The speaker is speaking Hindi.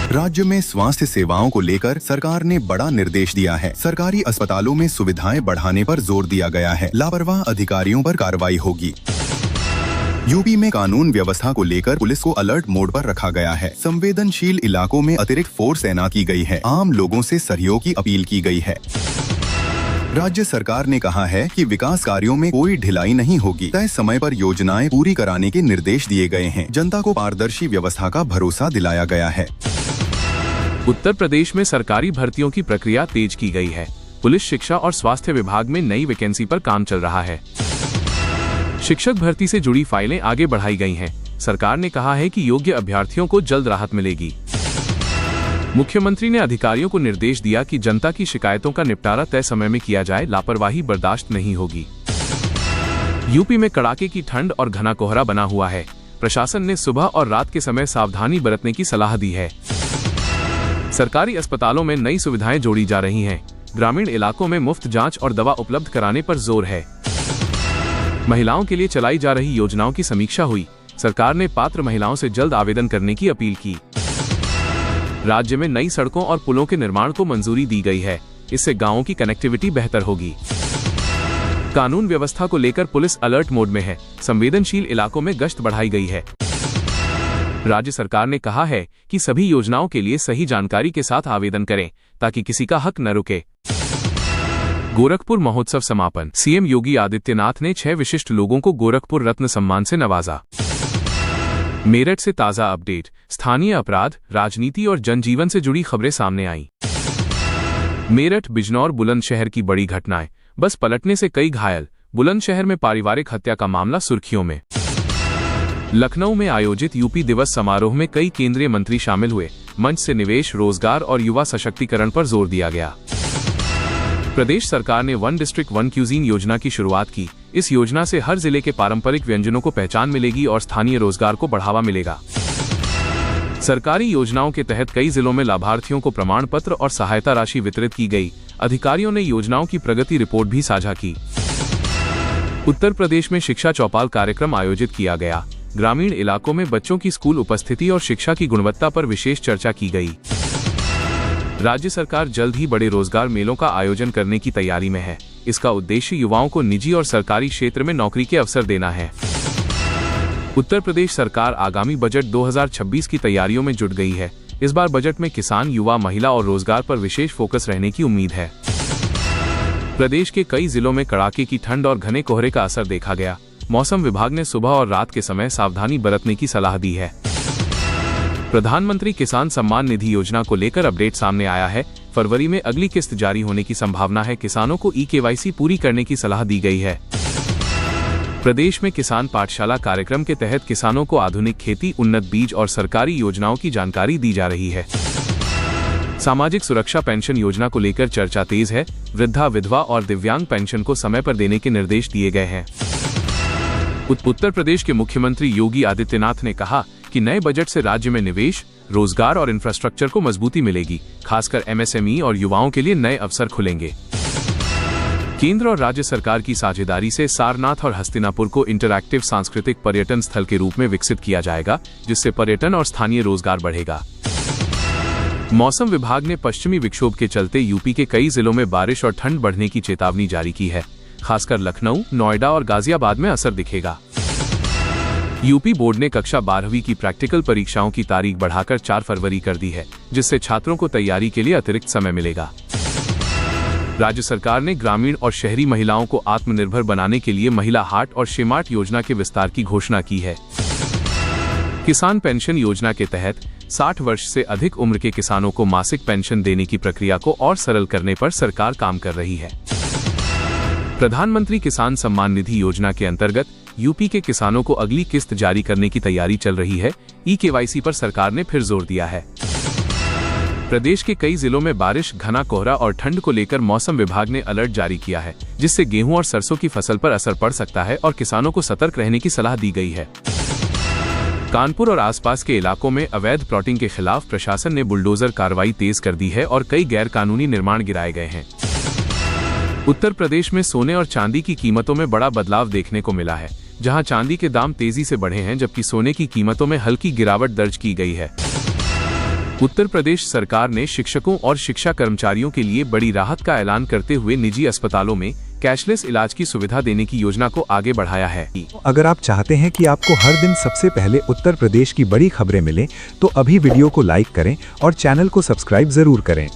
राज्य में स्वास्थ्य सेवाओं को लेकर सरकार ने बड़ा निर्देश दिया है। सरकारी अस्पतालों में सुविधाएं बढ़ाने पर जोर दिया गया है। लापरवाह अधिकारियों पर कार्रवाई होगी। यूपी में कानून व्यवस्था को लेकर पुलिस को अलर्ट मोड पर रखा गया है। संवेदनशील इलाकों में अतिरिक्त फोर्स तैनात की गई है। आम लोगों से सहयोग की अपील की गई है। राज्य सरकार ने कहा है कि विकास कार्यों में कोई ढिलाई नहीं होगी। तय समय पर योजनाएं पूरी कराने के निर्देश दिए गए हैं। जनता को पारदर्शी व्यवस्था का भरोसा दिलाया गया है। उत्तर प्रदेश में सरकारी भर्तियों की प्रक्रिया तेज की गई है। पुलिस, शिक्षा और स्वास्थ्य विभाग में नई वैकेंसी पर काम चल रहा है। शिक्षक भर्ती से जुड़ी फाइलें आगे बढ़ाई गई हैं। सरकार ने कहा है कि योग्य अभ्यर्थियों को जल्द राहत मिलेगी। मुख्यमंत्री ने अधिकारियों को निर्देश दिया कि जनता की शिकायतों का निपटारा तय समय में किया जाए। लापरवाही बर्दाश्त नहीं होगी। यूपी में कड़ाके की ठंड और घना कोहरा बना हुआ है। प्रशासन ने सुबह और रात के समय सावधानी बरतने की सलाह दी है। सरकारी अस्पतालों में नई सुविधाएं जोड़ी जा रही हैं। ग्रामीण इलाकों में मुफ्त जांच और दवा उपलब्ध कराने पर जोर है। महिलाओं के लिए चलाई जा रही योजनाओं की समीक्षा हुई। सरकार ने पात्र महिलाओं से जल्द आवेदन करने की अपील की। राज्य में नई सड़कों और पुलों के निर्माण को मंजूरी दी गई है। इससे गांवों की कनेक्टिविटी बेहतर होगी। कानून व्यवस्था को लेकर पुलिस अलर्ट मोड में है। संवेदनशील इलाकों में गश्त बढ़ाई गई है। राज्य सरकार ने कहा है कि सभी योजनाओं के लिए सही जानकारी के साथ आवेदन करें ताकि किसी का हक न रुके। गोरखपुर महोत्सव समापन। सीएम योगी आदित्यनाथ ने 6 विशिष्ट लोगों को गोरखपुर रत्न सम्मान से नवाजा। मेरठ से ताजा अपडेट। स्थानीय अपराध, राजनीति और जनजीवन से जुड़ी खबरें सामने आई। मेरठ, बिजनौर, बुलंदशहर की बड़ी घटनाएं। बस पलटने से कई घायल। बुलंदशहर में पारिवारिक हत्या का मामला सुर्खियों में। लखनऊ में आयोजित यूपी दिवस समारोह में कई केंद्रीय मंत्री शामिल हुए। मंच से निवेश, रोजगार और युवा सशक्तिकरण पर जोर दिया गया। प्रदेश सरकार ने वन डिस्ट्रिक्ट वन क्यूजीन योजना की शुरुआत की। इस योजना से हर जिले के पारंपरिक व्यंजनों को पहचान मिलेगी और स्थानीय रोजगार को बढ़ावा मिलेगा। सरकारी योजनाओं के तहत कई जिलों में लाभार्थियों को प्रमाण पत्र और सहायता राशि वितरित की गई। अधिकारियों ने योजनाओं की प्रगति रिपोर्ट भी साझा की। उत्तर प्रदेश में शिक्षा चौपाल कार्यक्रम आयोजित किया गया। ग्रामीण इलाकों में बच्चों की स्कूल उपस्थिति और शिक्षा की गुणवत्ता पर विशेष चर्चा की गई। राज्य सरकार जल्द ही बड़े रोजगार मेलों का आयोजन करने की तैयारी में है। इसका उद्देश्य युवाओं को निजी और सरकारी क्षेत्र में नौकरी के अवसर देना है। उत्तर प्रदेश सरकार आगामी बजट 2026 की तैयारियों में जुट गई है। इस बार बजट में किसान, युवा, महिला और रोजगार पर विशेष फोकस रहने की उम्मीद है। प्रदेश के कई जिलों में कड़ाके की ठंड और घने कोहरे का असर देखा गया। मौसम विभाग ने सुबह और रात के समय सावधानी बरतने की सलाह दी है। प्रधानमंत्री किसान सम्मान निधि योजना को लेकर अपडेट सामने आया है। फरवरी में अगली किस्त जारी होने की संभावना है। किसानों को ई-केवाईसी पूरी करने की सलाह दी गई है। प्रदेश में किसान पाठशाला कार्यक्रम के तहत किसानों को आधुनिक खेती, उन्नत बीज और सरकारी योजनाओं की जानकारी दी जा रही है। सामाजिक सुरक्षा पेंशन योजना को लेकर चर्चा तेज है। वृद्धा, विधवा और दिव्यांग पेंशन को समय पर देने के निर्देश दिए गए हैं। उत्तर प्रदेश के मुख्यमंत्री योगी आदित्यनाथ ने कहा कि नए बजट से राज्य में निवेश, रोजगार और इंफ्रास्ट्रक्चर को मजबूती मिलेगी। खासकर एमएसएमई और युवाओं के लिए नए अवसर खुलेंगे। केंद्र और राज्य सरकार की साझेदारी से सारनाथ और हस्तिनापुर को इंटरैक्टिव सांस्कृतिक पर्यटन स्थल के रूप में विकसित किया जाएगा, जिससे पर्यटन और स्थानीय रोजगार बढ़ेगा। मौसम विभाग ने पश्चिमी विक्षोभ के चलते यूपी के कई जिलों में बारिश और ठंड बढ़ने की चेतावनी जारी की है। खासकर लखनऊ, नोएडा और गाजियाबाद में असर दिखेगा। यूपी बोर्ड ने कक्षा 12वीं की प्रैक्टिकल परीक्षाओं की तारीख बढ़ाकर 4 फरवरी कर दी है, जिससे छात्रों को तैयारी के लिए अतिरिक्त समय मिलेगा। राज्य सरकार ने ग्रामीण और शहरी महिलाओं को आत्मनिर्भर बनाने के लिए महिला हाट और शेमार्ट योजना के विस्तार की घोषणा की है। किसान पेंशन योजना के तहत 60 वर्ष से अधिक उम्र के किसानों को मासिक पेंशन देने की प्रक्रिया को और सरल करने पर सरकार काम कर रही है। प्रधानमंत्री किसान सम्मान निधि योजना के अंतर्गत यूपी के किसानों को अगली किस्त जारी करने की तैयारी चल रही है। ई-केवाईसी पर सरकार ने फिर जोर दिया है। प्रदेश के कई जिलों में बारिश, घना कोहरा और ठंड को लेकर मौसम विभाग ने अलर्ट जारी किया है, जिससे गेहूं और सरसों की फसल पर असर पड़ सकता है और किसानों को सतर्क रहने की सलाह दी गई है। कानपुर और आसपास के इलाकों में अवैध प्लॉटिंग के खिलाफ प्रशासन ने बुलडोजर कार्रवाई तेज कर दी है और कई गैर कानूनी निर्माण गिराए गए हैं। उत्तर प्रदेश में सोने और चांदी की कीमतों में बड़ा बदलाव देखने को मिला है, जहां चांदी के दाम तेजी से बढ़े हैं जबकि सोने की कीमतों में हल्की गिरावट दर्ज की गई है। उत्तर प्रदेश सरकार ने शिक्षकों और शिक्षा कर्मचारियों के लिए बड़ी राहत का ऐलान करते हुए निजी अस्पतालों में कैशलेस इलाज की सुविधा देने की योजना को आगे बढ़ाया है। अगर आप चाहते हैं कि आपको हर दिन सबसे पहले उत्तर प्रदेश की बड़ी खबरें मिलें, तो अभी वीडियो को लाइक करें और चैनल को सब्सक्राइब जरूर करें।